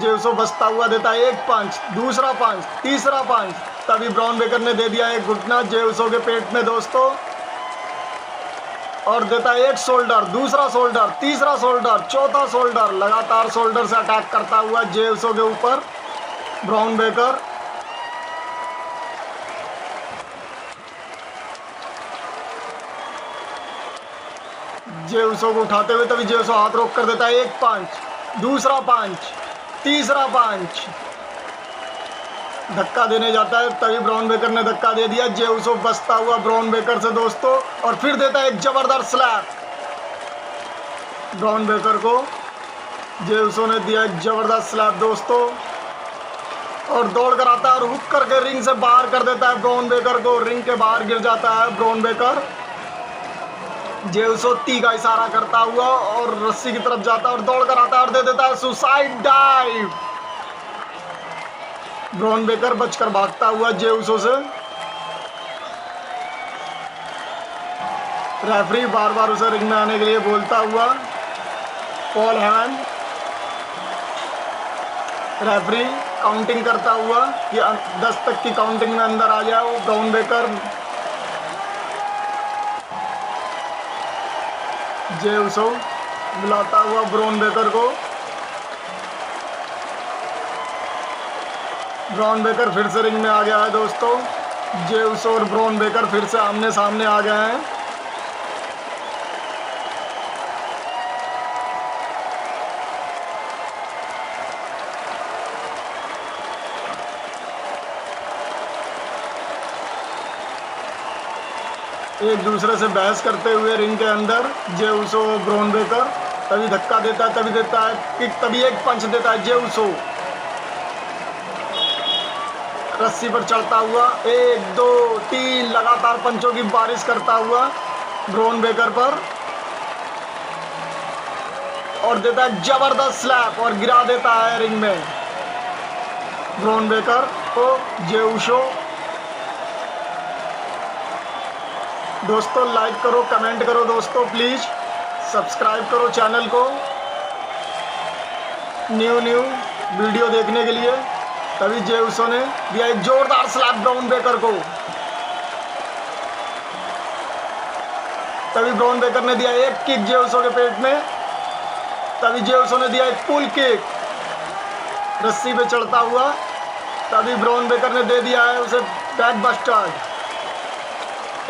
जेउसो बचता हुआ देता है एक पंच, दूसरा पंच, तीसरा पंच। तभी ब्राउन बेकर ने दे दिया एक घुटना जेउसो के पेट में दोस्तों, और देता है एक शोल्डर, दूसरा शोल्डर, तीसरा शोल्डर, चौथा शोल्डर। लगातार शोल्डर से अटैक करता हुआ जेउसो के ऊपर ब्राउन बेकर। जेउसो को उठाते हुए तभी जेउसो हाथ रोक कर देता है एक पंच, दूसरा पंच, तीसरा पंच। धक्का देने जाता है, तभी ब्राउन बेकर ने धक्का दे दिया। जेउसो बचता हुआ ब्राउन बेकर से दोस्तों, और फिर देता है एक जबरदस्त स्लैप ब्राउन बेकर को। जेउसो ने दिया एक जबरदस्त स्लैप दोस्तों, और दौड़ कर आता है और हुक करके रिंग से बाहर कर देता है ब्राउन बेकर को। रिंग के बाहर गिर जाता है ब्राउन बेकर। जेउसो ती का इशारा करता हुआ और रस्सी की तरफ जाता है और दौड़ कर आता है और दे देता है सुसाइड डाइव। ब्राउन बेकर बचकर भागता हुआ जेउसो से। रेफरी बार बार उसे रिंग में आने के लिए बोलता हुआ। पॉल हेमन रेफरी काउंटिंग करता हुआ कि 10 तक की काउंटिंग में अंदर आ जाए वो ब्राउन बेकर। जेउसो बुलाता हुआ ब्राउन बेकर को। ब्राउन बेकर फिर से रिंग में आ गया है दोस्तों। जेउसो और ब्राउन बेकर फिर से आमने सामने आ गए हैं। एक दूसरे से बहस करते हुए रिंग के अंदर जेउसो और ब्राउन बेकर। तभी धक्का देता है, तभी देता है किक, तभी एक पंच देता है जेउसो रस्सी पर चढ़ता हुआ। 1 2 3 लगातार पंचों की बारिश करता हुआ ब्राउन बेकर पर, और देता है जबरदस्त स्लैप और गिरा देता है रिंग में ब्राउन बेकर को जेउसो। दोस्तों लाइक करो, कमेंट करो दोस्तों, प्लीज़ सब्सक्राइब करो चैनल को न्यू वीडियो देखने के लिए। तभी जेउसो ने दिया एक जोरदार स्लैप ब्राउन बेकर को। तभी ब्राउन बेकर ने दिया एक किक जेउसो के पेट में। तभी जेउसो ने दिया एक पुल किक रस्सी पे चढ़ता हुआ। तभी ब्राउन बेकर ने दे दिया है उसे बैक बस्टर।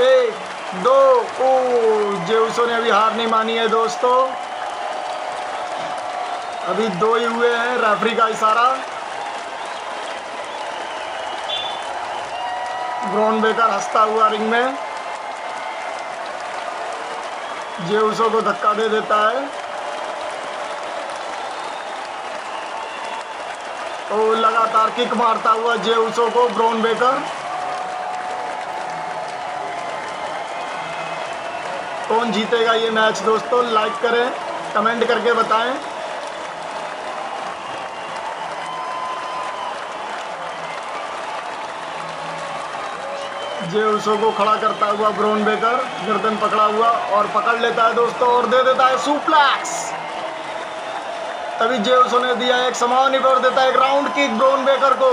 1 2 जेउसो ने अभी हार नहीं मानी है दोस्तों। अभी 2 ही हुए हैं, रेफरी का इशारा। ब्राउन बेकर हंसता हुआ रिंग में जेउसो को धक्का दे देता है। और लगातार किक मारता हुआ जेउसो को ब्राउन बेकर। कौन जीतेगा ये मैच दोस्तों? लाइक करें, कमेंट करके बताएं। जेउसो को खड़ा करता हुआ ब्राउन बेकर गर्दन पकड़ा हुआ और पकड़ लेता है दोस्तों, और दे देता है सुप्लेक्स। तभी जेउसो ने दिया एक समान और देता है एक राउंड किक ब्राउन बेकर को।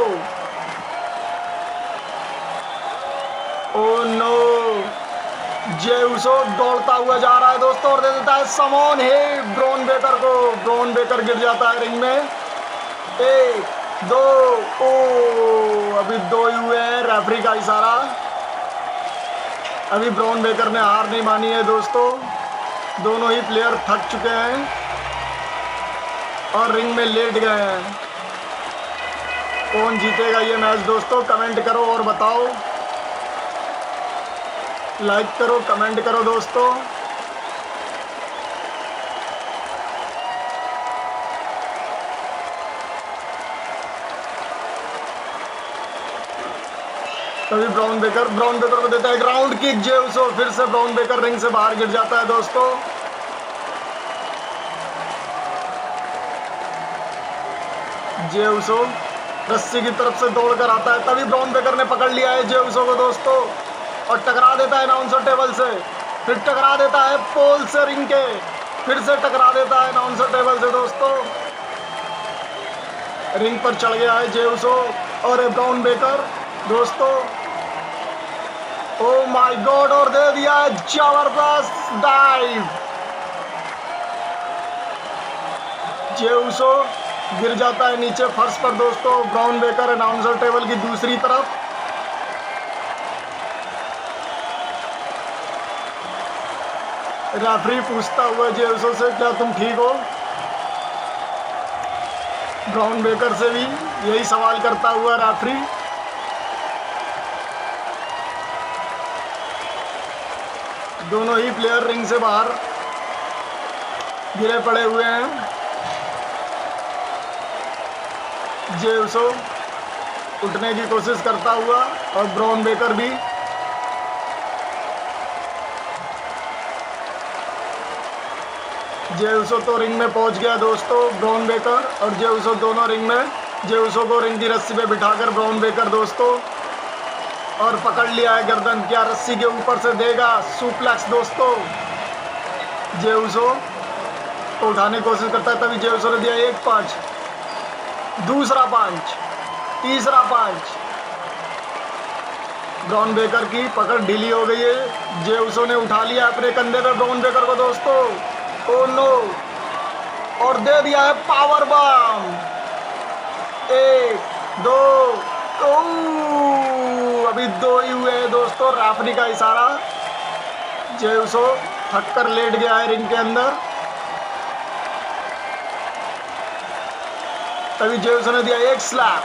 ओह नो, जेउसो दौड़ता हुआ जा रहा है दोस्तों और दे देता है समोन हे ब्राउन बेकर को। ब्राउन बेकर गिर जाता है रिंग में। 1 2 अभी 2 ही हुए हैं, रेफरी का इशारा। अभी ब्राउन बेकर ने हार नहीं मानी है दोस्तों। दोनों ही प्लेयर थक चुके हैं और रिंग में लेट गए हैं। कौन जीतेगा ये मैच दोस्तों? कमेंट करो और बताओ। लाइक करो, कमेंट करो दोस्तों। तभी ब्राउन बेकर को देता है एक राउंड किक जेउसो। फिर से ब्राउन बेकर रिंग से बाहर गिर जाता है दोस्तों। जेउसो रस्सी की तरफ से दौड़कर आता है। तभी ब्राउन बेकर ने पकड़ लिया है जेउसो को दोस्तों और टकरा देता है अनाउंसर टेबल से। फिर टकरा देता है पोल से रिंग के। फिर से टकरा देता है अनाउंसर टेबल से दोस्तों। रिंग पर चढ़ गया है जे उसो और ब्राउन बेकर दोस्तों। ओ माय गॉड, और दे दिया है जबरदस्त डाइव। जे उसो गिर जाता है नीचे फर्श पर दोस्तों। ब्राउन बेकर अनाउंसर टेबल की दूसरी तरफ। रेफरी पूछता हुआ जे उसो से, क्या तुम ठीक हो? ब्राउन बेकर से भी यही सवाल करता हुआ रेफरी। दोनों ही प्लेयर रिंग से बाहर गिरे पड़े हुए हैं। जे उसो उठने की कोशिश करता हुआ और ब्राउन बेकर भी। जे उसो तो रिंग में पहुंच गया दोस्तों। ब्राउन बेकर और जे उसो दोनों रिंग में। जे उसो को रिंग की रस्सी पे बिठाकर ब्राउन बेकर दोस्तों और पकड़ लिया है गर्दन। क्या रस्सी के ऊपर से देगा सुप्लेक्स दोस्तों? जे उसो को उठाने की कोशिश करता है, तभी जे उसो ने दिया एक पंच, दूसरा पंच, तीसरा पंच। ब्राउन बेकर की पकड़ ढीली हो गई है। जे उसो ने उठा लिया अपने कंधे पे ब्राउन बेकर को दोस्तों। ओ नो, और दे दिया है पावर बम। 1 2, अभी 2 ही हुए हैं दोस्तों। रेफरी का इशारा। जे उसो थक कर लेट गया है रिंग के अंदर। तभी जे उसो ने दिया एक स्लैप।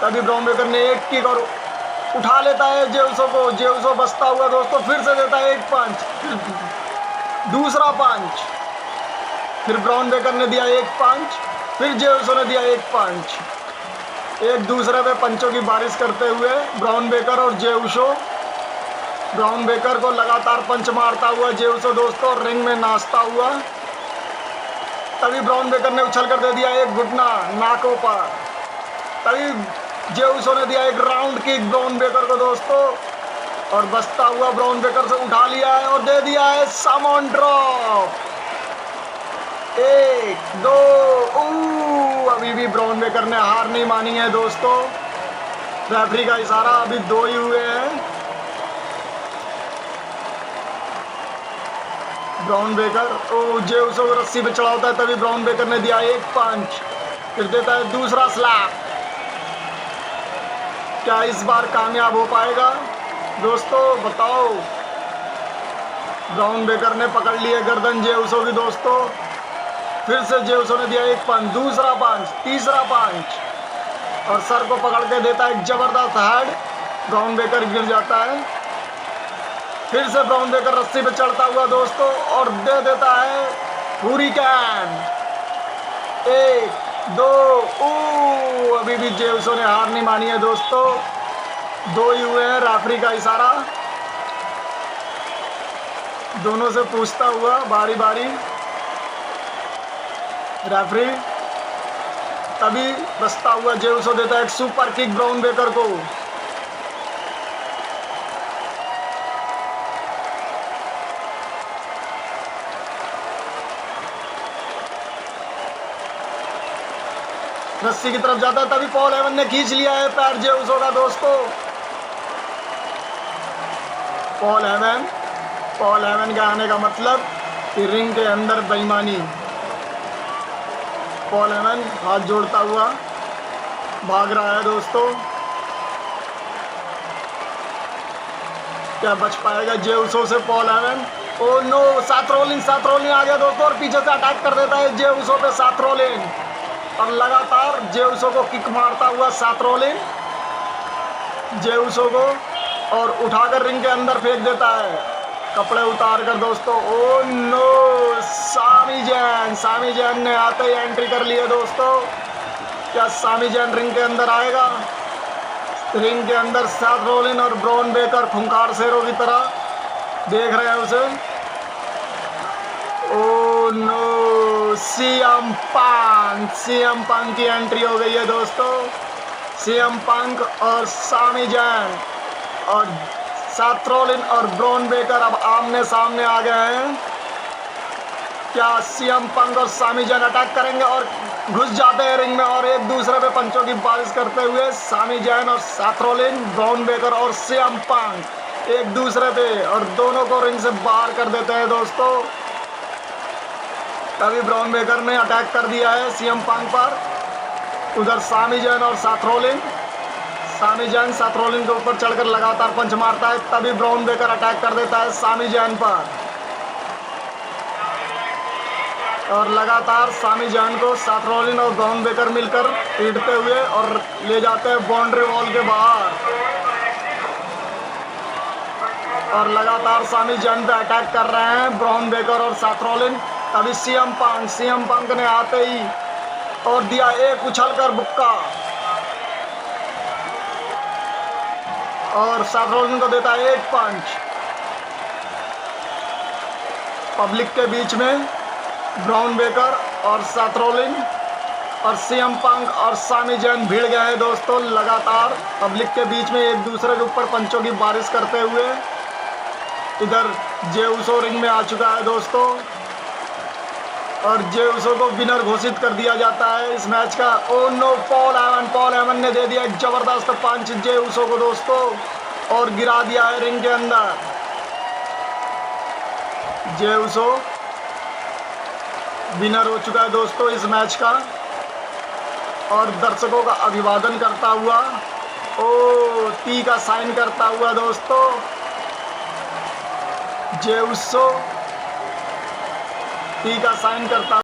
तभी ब्राउन बेकर ने एक किक और उठा लेता है जे उसो को। जे उसो बचता हुआ दोस्तों फिर से देता है एक पंच, फिर दूसरा पंच, फिर ब्राउन बेकर ने दिया एक पंच, फिर जे उसो ने दिया एक पंच। एक दूसरे पे पंचों की बारिश करते हुए ब्राउन बेकर और जे उसो। ब्राउन बेकर को लगातार पंच मारता हुआ जे उसो दोस्तों रिंग में नाचता हुआ। तभी ब्राउन बेकर ने उछल कर दे दिया एक घुटना नाकों पर। तभी जे उसो ने दिया एक राउंड किक ब्राउन बेकर को दोस्तों और बचता हुआ ब्राउन बेकर से उठा लिया है और दे दिया है सामोन ड्रॉप। 1 2, अभी भी ब्राउन बेकर ने हार नहीं मानी है दोस्तों। रेफरी का इशारा। अभी 2 ही हुए हैं। ब्राउन बेकर जे उसो को रस्सी पे चढ़ा होता है, तभी ब्राउन बेकर ने दिया एक पंच, फिर देता है दूसरा स्लैप। क्या इस बार कामयाब हो पाएगा दोस्तों, बताओ? ब्राउन बेकर ने पकड़ लिए गर्दन जे उसो की दोस्तों। फिर से जे उसो ने दिया एक पंच, दूसरा पंच, तीसरा पंच और सर को पकड़ के देता है एक जबरदस्त हेड। ब्राउन बेकर गिर जाता है। फिर से ब्राउन बेकर रस्सी पे चढ़ता हुआ दोस्तों और दे देता है हुरिकेन। 1 2, अभी भी जे उसो ने हार नहीं मानी है दोस्तों। 2 ही हुए हैं। रेफरी का इशारा। दोनों से पूछता हुआ बारी बारी रेफरी। तभी बचता हुआ जे उसो देता है एक सुपर किक ब्राउन बेकर को। रस्सी की तरफ जाता है, तभी पॉल हेमन ने खींच लिया है पैर जे उसो का दोस्तों। पॉल हेमन के आने का मतलब कि रिंग के अंदर बेईमानी। पॉल हेमन हाथ जोड़ता हुआ भाग रहा है दोस्तों। क्या बच पाएगा जे उसो से पॉल हेमन? ओ नो, साथ रोलिंग आ गया दोस्तों और पीछे से अटैक कर देता है जे उसो पे साथ रोलिंग और लगातार जे उसो को किक मारता हुआ साथ रोलिंग जे उसो को और उठाकर रिंग के अंदर फेंक देता है कपड़े उतार कर दोस्तों। ओ नो, सामी जैन ने आते ही एंट्री कर ली है दोस्तों। क्या सामी जैन रिंग के अंदर आएगा? रिंग के अंदर सेथ रोलिंस और ब्राउन बेकर खूंखार शेरों की तरह देख रहे हैं उसे। ओ नो, सीएम पंक की एंट्री हो गई है दोस्तों। सीएम पंक और सामी जैन और सेथ रोलिंस और ब्राउन बेकर अब आमने सामने आ गए हैं। क्या सीएम पंक और सामी जैन अटैक करेंगे और घुस जाते हैं रिंग में और एक दूसरे पे पंचों की बारिश करते हुए सामी जैन और सेथ रॉलिंस, ब्रॉन बेकर और सीएम पंक एक दूसरे पे और दोनों को रिंग से बाहर कर देते हैं दोस्तों। तभी ब्रॉन बेकर ने अटैक कर दिया है सीएम पंक पर। उधर सामी जैन और सेथ रॉलिंस, सामी जैन सेथ रॉलिंस के ऊपर चढ़कर लगातार पंच मारता है। तभी ब्रॉन बेकर अटैक कर देता है सामी जैन पर और लगातार सामी जैन को सेथ रॉलिंस और ब्रॉन बेकर मिलकर पीटते हुए और ले जाते हैं बाउंड्री वॉल के बाहर और लगातार सामी जैन पे अटैक कर रहे हैं ब्रॉन बेकर और सेथ रॉलिंस। तभी सीएम पंक ने आते ही और दिया एक उछलकर बुक्का और सेथ रॉलिंस को देता है एक पंच। पब्लिक के बीच में ब्रॉन बेकर और सेथ रॉलिंस और सीएम पंक और सामी जैन भिड़ गए हैं दोस्तों। लगातार पब्लिक के बीच में एक दूसरे के ऊपर पंचों की बारिश करते हुए इधर जे उसो रिंग में आ चुका है दोस्तों और जे उसो को विनर घोषित कर दिया जाता है इस मैच का। ओ नो, पॉल एमन ने दे दिया एक जबरदस्त पंच जे उसो को दोस्तों और गिरा दिया है रिंग के अंदर। जे उसो विनर हो चुका है दोस्तों इस मैच का और दर्शकों का अभिवादन करता हुआ टी का साइन करता हुआ दोस्तों जे उसो टी का साइन करता